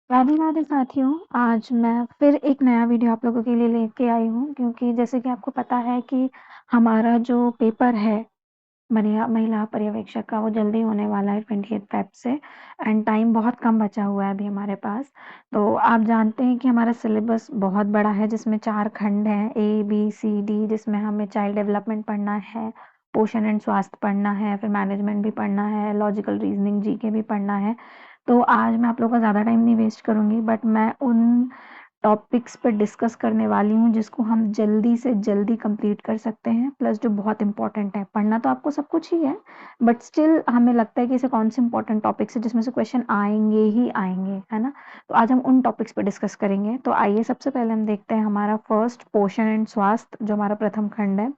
राधे राधे साथियों, आज मैं फिर एक नया वीडियो आप लोगों के लिए लेके आई हूँ क्योंकि जैसे कि आपको पता है कि हमारा जो पेपर है महिला महिला पर्यवेक्षक का वो जल्दी होने वाला है 28 फेब से एंड टाइम बहुत कम बचा हुआ है अभी हमारे पास। तो आप जानते हैं कि हमारा सिलेबस बहुत बड़ा है जिसमें 4 खंड हैं ए, बी, सी, डी जिसमें हमें चाइल्ड डेवलपमेंट पढ़ना है, पोषण एंड स्वास्थ्य पढ़ना है, फिर मैनेजमेंट भी पढ़ना है, लॉजिकल रीजनिंग, जीके भी पढ़ना है। तो आज मैं आप लोगों का ज़्यादा टाइम नहीं वेस्ट करूँगी बट मैं उन टॉपिक्स पे डिस्कस करने वाली हूँ जिसको हम जल्दी से जल्दी कंप्लीट कर सकते हैं प्लस जो बहुत इंपॉर्टेंट है। पढ़ना तो आपको सब कुछ ही है बट स्टिल हमें लगता है कि ऐसे कौन से इंपॉर्टेंट टॉपिक्स है जिसमें से क्वेश्चन आएंगे ही आएंगे, है ना। तो आज हम उन टॉपिक्स पे डिस्कस करेंगे। तो आइए सबसे पहले हम देखते हैं हमारा फर्स्ट पोषण एंड स्वास्थ्य जो हमारा प्रथम खंड है,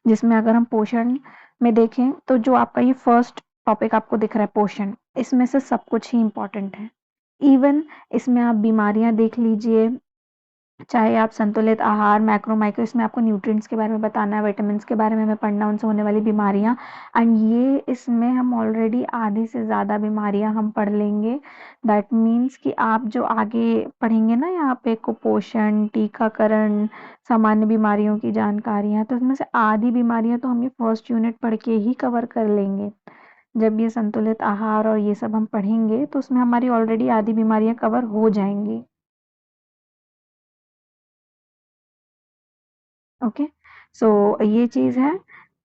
जिसमें अगर हम पोषण में देखें तो जो आपका ये फर्स्ट टॉपिक आपको दिख रहा है पोषण, इसमें से सब कुछ ही इम्पोर्टेंट है। इवन इसमें आप बीमारियां देख लीजिए, चाहे आप संतुलित आहार, मैक्रो माइक्रो, इसमें आपको न्यूट्रिएंट्स के बारे में बताना है, विटामिन्स के बारे में हमें पढ़ना है, उनसे होने वाली बीमारियां एंड ये इसमें हम ऑलरेडी आधी से ज़्यादा बीमारियां हम पढ़ लेंगे। दैट मीन्स कि आप जो आगे पढ़ेंगे ना यहाँ पे कुपोषण, टीकाकरण, सामान्य बीमारियों की जानकारियां, तो इसमें से आधी बीमारियां तो हम ये फर्स्ट यूनिट पढ़ के ही कवर कर लेंगे। जब ये संतुलित आहार और ये सब हम पढ़ेंगे तो उसमें हमारी ऑलरेडी आधी बीमारियां कवर हो जाएंगी। ओके, सो ये चीज़ है।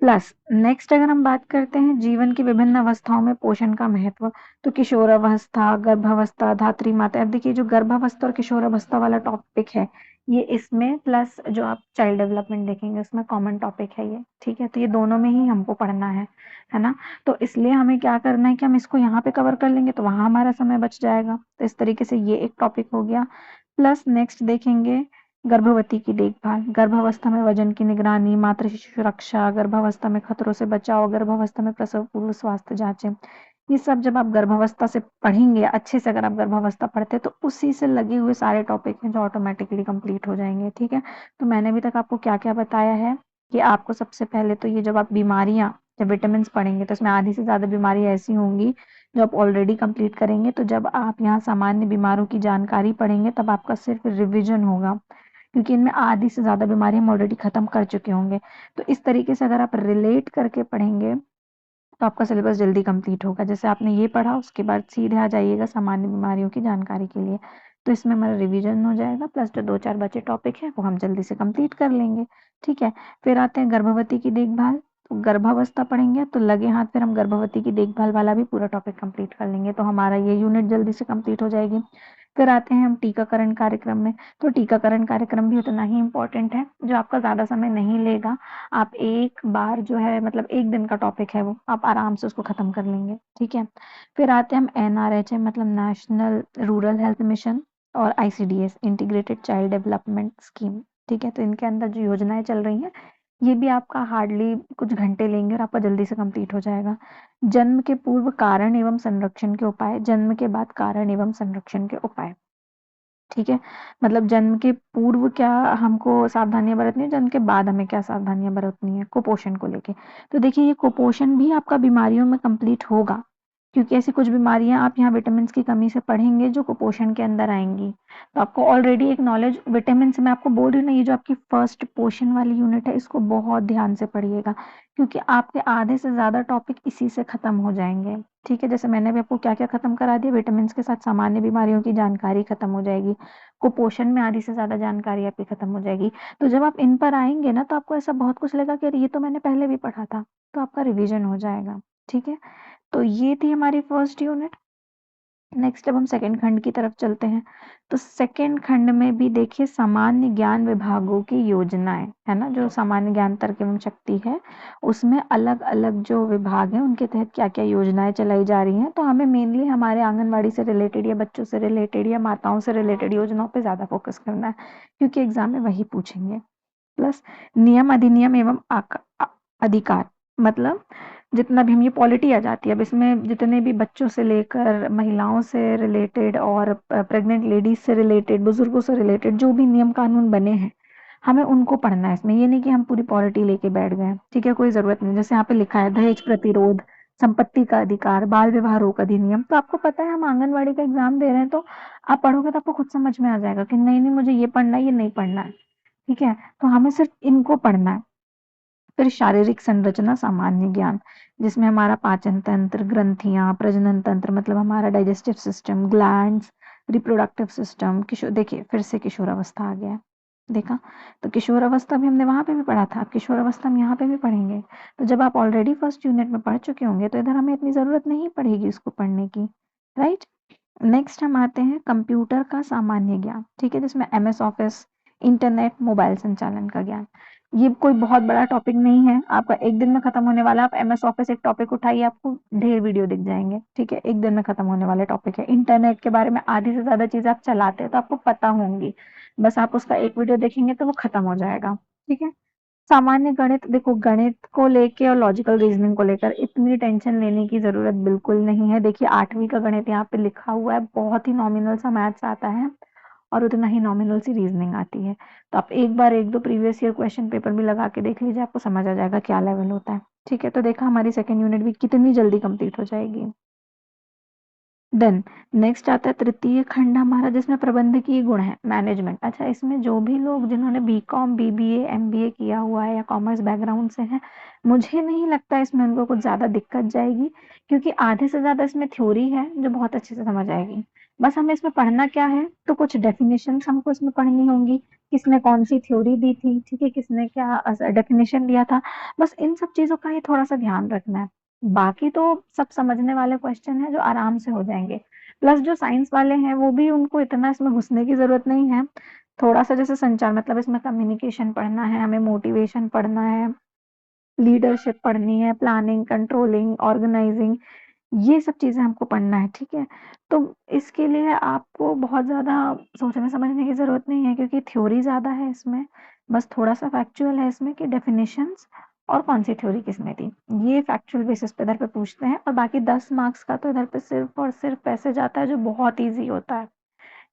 प्लस नेक्स्ट अगर हम बात करते हैं जीवन की विभिन्न अवस्थाओं में पोषण का महत्व, तो किशोरावस्था, गर्भावस्था, धात्री माता, अब देखिए जो गर्भावस्था और किशोरावस्था वाला टॉपिक है ये इसमें, प्लस जो आप चाइल्ड डेवलपमेंट देखेंगे उसमें कॉमन टॉपिक है ये, ठीक है। तो ये दोनों में ही हमको पढ़ना है ना। तो इसलिए हमें क्या करना है कि हम इसको यहाँ पे कवर कर लेंगे तो वहां हमारा समय बच जाएगा। तो इस तरीके से ये एक टॉपिक हो गया। प्लस नेक्स्ट देखेंगे गर्भवती की देखभाल, गर्भावस्था में वजन की निगरानी, मातृ शिशु सुरक्षा, गर्भावस्था में खतरों से बचाव, गर्भावस्था में प्रसव पूर्व स्वास्थ्य जांचें, ये सब जब आप गर्भावस्था से पढ़ेंगे अच्छे से, अगर आप गर्भावस्था पढ़ते हैं तो उसी से लगे हुए सारे टॉपिक हैं जो ऑटोमेटिकली कंप्लीट हो जाएंगे, ठीक है। तो मैंने अभी तक आपको क्या क्या बताया है कि आपको सबसे पहले तो ये जब आप बीमारियां, जब विटामिन पढ़ेंगे तो इसमें आधी से ज्यादा बीमारियां ऐसी होंगी जो आप ऑलरेडी कंप्लीट करेंगे। तो जब आप यहाँ सामान्य बीमारों की जानकारी पढ़ेंगे तब आपका सिर्फ रिविजन होगा क्योंकि इनमें आधी से ज़्यादा बीमारी हम ऑलरेडी खत्म कर चुके होंगे। तो इस तरीके से अगर आप रिलेट करके पढ़ेंगे तो आपका सिलेबस जल्दी कंप्लीट होगा। जैसे आपने ये पढ़ा उसके बाद सीधे आ जाइएगा सामान्य बीमारियों की जानकारी के लिए, तो इसमें हमारा रिवीजन हो जाएगा प्लस जो 2-4 बचे टॉपिक है वो हम जल्दी से कंप्लीट कर लेंगे, ठीक है। फिर आते हैं गर्भवती की देखभाल, तो गर्भावस्था पढ़ेंगे तो लगे हाथ फिर हम गर्भवती की देखभाल वाला भी पूरा टॉपिक कंप्लीट कर लेंगे, तो हमारा ये यूनिट जल्दी से कंप्लीट हो जाएगी। फिर आते हैं हम टीकाकरण कार्यक्रम में, तो टीकाकरण कार्यक्रम भी उतना ही इम्पोर्टेंट है जो आपका ज़्यादा समय नहीं लेगा। आप एक बार जो है मतलब एक दिन का टॉपिक है वो आप आराम से उसको खत्म कर लेंगे, ठीक है। फिर आते हैं हम एनआरएचएम मतलब नेशनल रूरल हेल्थ मिशन और ICDS integrated child development scheme, ठीक है। तो इनके अंदर जो योजनाएं चल रही हैं ये भी आपका हार्डली कुछ घंटे लेंगे और आपका जल्दी से कंप्लीट हो जाएगा। जन्म के पूर्व कारण एवं संरक्षण के उपाय, जन्म के बाद कारण एवं संरक्षण के उपाय, ठीक है। मतलब जन्म के पूर्व क्या हमको सावधानियां बरतनी है, जन्म के बाद हमें क्या सावधानियां बरतनी है कुपोषण को लेके। तो देखिए ये कुपोषण भी आपका बीमारियों में कंप्लीट होगा क्योंकि ऐसी कुछ बीमारियां आप यहाँ विटामिन की कमी से पढ़ेंगे जो कुपोषण के अंदर आएंगी। तो आपको ऑलरेडी एक नॉलेज विटामिन से, मैं आपको बोल रही हूँ ना, ये जो आपकी फर्स्ट पोषण वाली यूनिट है इसको बहुत ध्यान से पढ़िएगा क्योंकि आपके आधे से ज्यादा टॉपिक इसी से खत्म हो जाएंगे, ठीक है। जैसे मैंने भी आपको क्या क्या खत्म करा दिया, विटामिन के साथ सामान्य बीमारियों की जानकारी खत्म हो जाएगी, कुपोषण में आधी से ज्यादा जानकारी आपकी खत्म हो जाएगी। तो जब आप इन पर आएंगे ना तो आपको ऐसा बहुत कुछ लगेगा कि अरे ये तो मैंने पहले भी पढ़ा था, तो आपका रिवीजन हो जाएगा, ठीक है। तो ये थी हमारी फर्स्ट यूनिट। नेक्स्ट अब हम सेकंड खंड की तरफ चलते हैं। तो सेकंड खंड में भी देखिए सामान्य ज्ञान विभागों की योजनाएं, है ना, जो सामान्य ज्ञान तर्क एवं शक्ति है उसमें अलग अलग जो विभाग हैं उनके तहत क्या क्या योजनाएं चलाई जा रही हैं। तो हमें मेनली हमारे आंगनवाड़ी से रिलेटेड या बच्चों से रिलेटेड या माताओं से रिलेटेड योजनाओं पे ज्यादा फोकस करना है क्योंकि एग्जाम में वही पूछेंगे। प्लस नियम, अधिनियम एवं अधिकार, मतलब जितना भी हम, ये पॉलिटी आ जाती है अब इसमें, जितने भी बच्चों से लेकर महिलाओं से रिलेटेड और प्रेग्नेंट लेडीज से रिलेटेड, बुजुर्गों से रिलेटेड जो भी नियम कानून बने हैं हमें उनको पढ़ना है इसमें। ये नहीं कि हम पूरी पॉलिटी लेके बैठ गए, ठीक है, कोई जरूरत नहीं। जैसे यहाँ पे लिखा है दहेज प्रतिरोध, संपत्ति का अधिकार, बाल विवाह रोक अधिनियम। तो आपको पता है हम आंगनवाड़ी का एग्जाम दे रहे हैं, तो आप पढ़ोगे तो आपको खुद समझ में आ जाएगा कि नहीं नहीं मुझे ये पढ़ना है, ये नहीं पढ़ना है। ठीक है, तो हमें सिर्फ इनको पढ़ना है। फिर शारीरिक संरचना सामान्य ज्ञान, जिसमें हमारा पाचन तंत्र, ग्रंथियां, प्रजनन तंत्र मतलब हमारा digestive system, glands, reproductive system, किशोर, देखिए फिर से किशोरावस्था आ गया है। देखा, तो किशोरावस्था भी हमने वहां पे भी पढ़ा था, किशोरावस्था हम यहाँ पे भी पढ़ेंगे। तो जब आप ऑलरेडी फर्स्ट यूनिट में पढ़ चुके होंगे तो इधर हमें इतनी जरूरत नहीं पड़ेगी उसको पढ़ने की, राइट। नेक्स्ट हम आते हैं कंप्यूटर का सामान्य ज्ञान, ठीक है, जिसमें एमएस ऑफिस, इंटरनेट, मोबाइल संचालन का ज्ञान। ये कोई बहुत बड़ा टॉपिक नहीं है, आपका एक दिन में खत्म होने वाला। आप एमएस ऑफिस एक टॉपिक उठाइए, आपको ढेर वीडियो दिख जाएंगे, ठीक है, एक दिन में खत्म होने वाले टॉपिक है। इंटरनेट के बारे में आधी से ज्यादा चीजें आप चलाते हैं तो आपको पता होंगी, बस आप उसका एक वीडियो देखेंगे तो वो खत्म हो जाएगा, ठीक है। सामान्य गणित, देखो गणित को लेके और लॉजिकल रीजनिंग को लेकर इतनी टेंशन लेने की जरूरत बिल्कुल नहीं है। देखिए 8वीं का गणित यहाँ पे लिखा हुआ है, बहुत ही नॉमिनल सा मैथ्स आता है और उतना ही नॉमिनल सी रीजनिंग आती है। तो आप एक बार एक दो प्रीवियस ईयर क्वेश्चन पेपर भी लगा के देख लीजिए, आपको समझ आ जाएगा क्या लेवल होता है, ठीक है। तो देखा हमारी सेकेंड यूनिट भी कितनी जल्दी कंप्लीट हो जाएगी। देन नेक्स्ट आता है तृतीय खंड हमारा, जिसमें प्रबंधकीय गुण है, मैनेजमेंट। अच्छा, इसमें जो भी लोग जिन्होंने बीकॉम, बीबीए, एमबीए किया हुआ है या कॉमर्स बैकग्राउंड से हैं, मुझे नहीं लगता इसमें उनको कुछ ज्यादा दिक्कत जाएगी, क्योंकि आधे से ज्यादा इसमें थ्योरी है जो बहुत अच्छे से समझ आएगी। बस हमें इसमें पढ़ना क्या है, तो कुछ डेफिनेशन हमको इसमें पढ़नी होंगी, किसने कौन सी थ्योरी दी थी, ठीक है, किसने क्या डेफिनेशन दिया था, बस इन सब चीजों का ही थोड़ा सा ध्यान रखना है। बाकी तो सब समझने वाले क्वेश्चन है जो आराम से हो जाएंगे। प्लस जो साइंस वाले हैं वो भी, उनको इतना इसमें घुसने की जरूरत नहीं है। थोड़ा सा जैसे संचार, मतलब इसमें कम्युनिकेशन पढ़ना है, हमें मोटिवेशन पढ़ना है, लीडरशिप पढ़नी है, प्लानिंग, कंट्रोलिंग, ऑर्गेनाइजिंग, ये सब चीजें हमको पढ़ना है, ठीक है। तो इसके लिए आपको बहुत ज्यादा सोचने समझने की जरूरत नहीं है, क्योंकि थ्योरी ज्यादा है इसमें। बस थोड़ा सा फैक्चुअल है इसमें कि डेफिनेशंस और कौन सी थ्योरी किसने दी, ये फैक्चुअल बेसिस पे इधर पे पूछते हैं। और बाकी 10 मार्क्स का तो इधर पे सिर्फ और सिर्फ पैसेज आता है, जो बहुत ईजी होता है,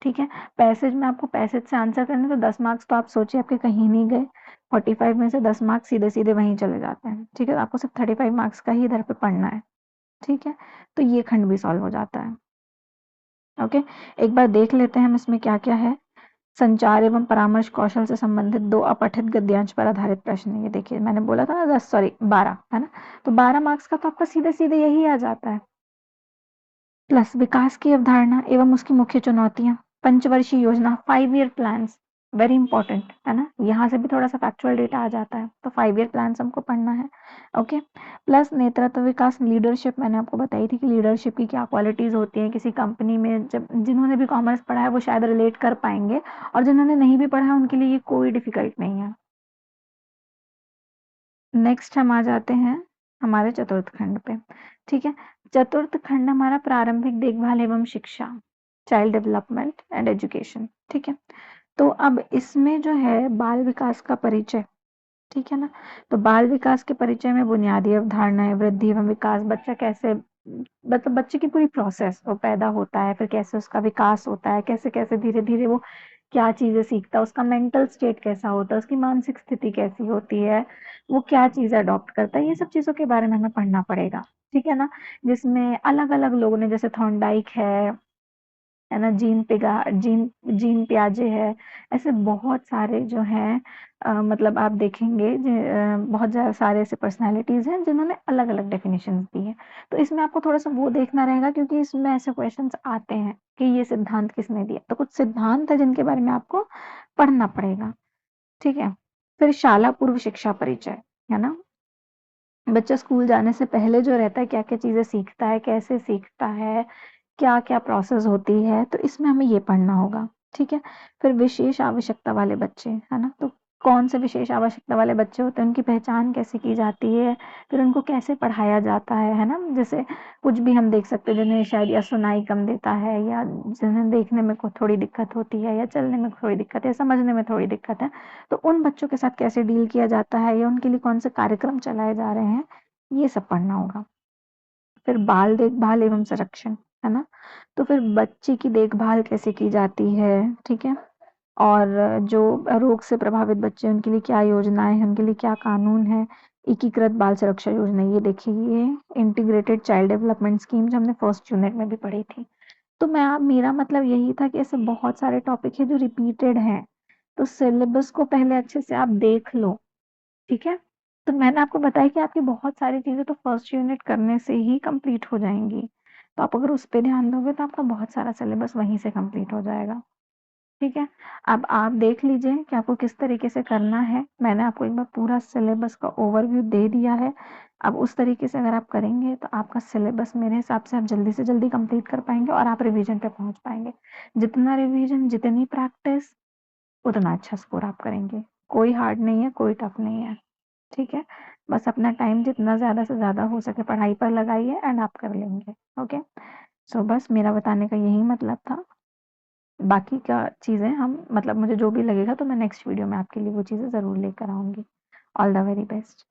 ठीक है। पैसेज में आपको पैसेज से आंसर करने, तो 10 मार्क्स तो आप सोचिए आपके कहीं नहीं गए। 45 में से 10 मार्क्स सीधे सीधे वहीं चले जाते हैं, ठीक है। तो आपको सिर्फ 35 मार्क्स का ही इधर पे पढ़ना है, ठीक है। तो ये खंड भी सॉल्व हो जाता है। ओके, एक बार देख लेते हैं हम इसमें क्या क्या है। संचार एवं परामर्श कौशल से संबंधित 2 अपठित गद्यांश पर आधारित प्रश्न है। ये देखिए मैंने बोला था ना 10, सॉरी 12 है ना, तो 12 मार्क्स का तो आपका सीधे सीधे यही आ जाता है। प्लस विकास की अवधारणा एवं उसकी मुख्य चुनौतियां, पंचवर्षीय योजना, 5 ईयर प्लान्स, वेरी इंपॉर्टेंट है ना, यहाँ से भी थोड़ा सा फैक्चुअल डेटा आ जाता है, तो 5 ईयर प्लान्स हमको पढ़ना है। ओके, प्लस नेतृत्व विकास, लीडरशिप, मैंने आपको बताई थी कि लीडरशिप की क्या क्वालिटीज होती हैं किसी कंपनी में। जब जिन्होंने भी कॉमर्स पढ़ा है वो शायद रिलेट कर पाएंगे, और जिन्होंने नहीं भी पढ़ा उनके लिए ये कोई डिफिकल्ट नहीं है। नेक्स्ट हम आ जाते हैं हमारे चतुर्थ खंड पे, ठीक है। चतुर्थ खंड हमारा प्रारंभिक देखभाल एवं शिक्षा, चाइल्ड डेवलपमेंट एंड एजुकेशन, ठीक है। तो अब इसमें जो है बाल विकास का परिचय, ठीक है ना। तो बाल विकास के परिचय में बुनियादी अवधारणाएं, वृद्धि एवं विकास, बच्चा कैसे, मतलब बच्चे की पूरी प्रोसेस, वो पैदा होता है फिर कैसे उसका विकास होता है, कैसे कैसे धीरे धीरे वो क्या चीजें सीखता है, उसका मेंटल स्टेट कैसा होता है, उसकी मानसिक स्थिति कैसी होती है, वो क्या चीज अडॉप्ट करता है, ये सब चीजों के बारे में हमें पढ़ना पड़ेगा, ठीक है ना। जिसमें अलग अलग लोगों ने, जैसे थॉर्नडाइक है ना, जीन जीन पियाजे है, ऐसे बहुत सारे जो हैं, मतलब आप देखेंगे बहुत सारे ऐसे पर्सनालिटीज हैं जिन्होंने अलग अलग डेफिनेशंस दी है। तो इसमें आपको थोड़ा सा वो देखना रहेगा, क्योंकि इसमें ऐसे क्वेश्चंस आते हैं कि ये सिद्धांत किसने दिया, तो कुछ सिद्धांत है जिनके बारे में आपको पढ़ना पड़ेगा, ठीक है। फिर शाला पूर्व शिक्षा परिचय, है ना, बच्चा स्कूल जाने से पहले जो रहता है क्या क्या चीजें सीखता है, कैसे सीखता है, क्या-क्या प्रोसेस होती है, तो इसमें हमें ये पढ़ना होगा, ठीक है। फिर विशेष आवश्यकता वाले बच्चे, है ना, तो कौन से विशेष आवश्यकता वाले बच्चे होते हैं, उनकी पहचान कैसे की जाती है, फिर उनको कैसे पढ़ाया जाता है ना। जैसे कुछ भी हम देख सकते हैं जिन्हें शायद या सुनाई कम देता है, या जिन्हें देखने में थोड़ी दिक्कत होती है, या चलने में थोड़ी दिक्कत है, समझने में थोड़ी दिक्कत है, तो उन बच्चों के साथ कैसे डील किया जाता है, या उनके लिए कौन से कार्यक्रम चलाए जा रहे हैं, ये सब पढ़ना होगा। फिर बाल देखभाल एवं संरक्षण, है ना, तो फिर बच्चे की देखभाल कैसे की जाती है, ठीक है। और जो रोग से प्रभावित बच्चे हैं उनके लिए क्या योजनाएं हैं, उनके लिए क्या कानून है, एकीकृत बाल सुरक्षा योजना, ये देखिए ये इंटीग्रेटेड चाइल्ड डेवलपमेंट स्कीम जो हमने फर्स्ट यूनिट में भी पढ़ी थी। तो मेरा मतलब यही था कि ऐसे बहुत सारे टॉपिक है जो रिपीटेड हैं, तो सिलेबस को पहले अच्छे से आप देख लो, ठीक है। तो मैंने आपको बताया कि आपकी बहुत सारी चीजें तो फर्स्ट यूनिट करने से ही कंप्लीट हो जाएंगी, तो आप अगर उस पर ध्यान दोगे तो आपका बहुत सारा सिलेबस वहीं से कंप्लीट हो जाएगा, ठीक है। अब आप देख लीजिए कि आपको किस तरीके से करना है। मैंने आपको एक बार पूरा सिलेबस का ओवरव्यू दे दिया है। अब उस तरीके से अगर आप करेंगे तो आपका सिलेबस मेरे हिसाब से आप जल्दी से जल्दी कंप्लीट कर पाएंगे और आप रिवीजन पे पहुंच पाएंगे। जितना रिवीजन, जितनी प्रैक्टिस, उतना अच्छा स्कोर आप करेंगे। कोई हार्ड नहीं है, कोई टफ नहीं है, ठीक है। बस अपना टाइम जितना ज्यादा से ज्यादा हो सके पढ़ाई पर लगाइए एंड आप कर लेंगे। ओके, सो बस मेरा बताने का यही मतलब था। बाकी का चीजें हम मतलब मुझे जो भी लगेगा तो मैं नेक्स्ट वीडियो में आपके लिए वो चीजें जरूर लेकर आऊंगी। All the very best.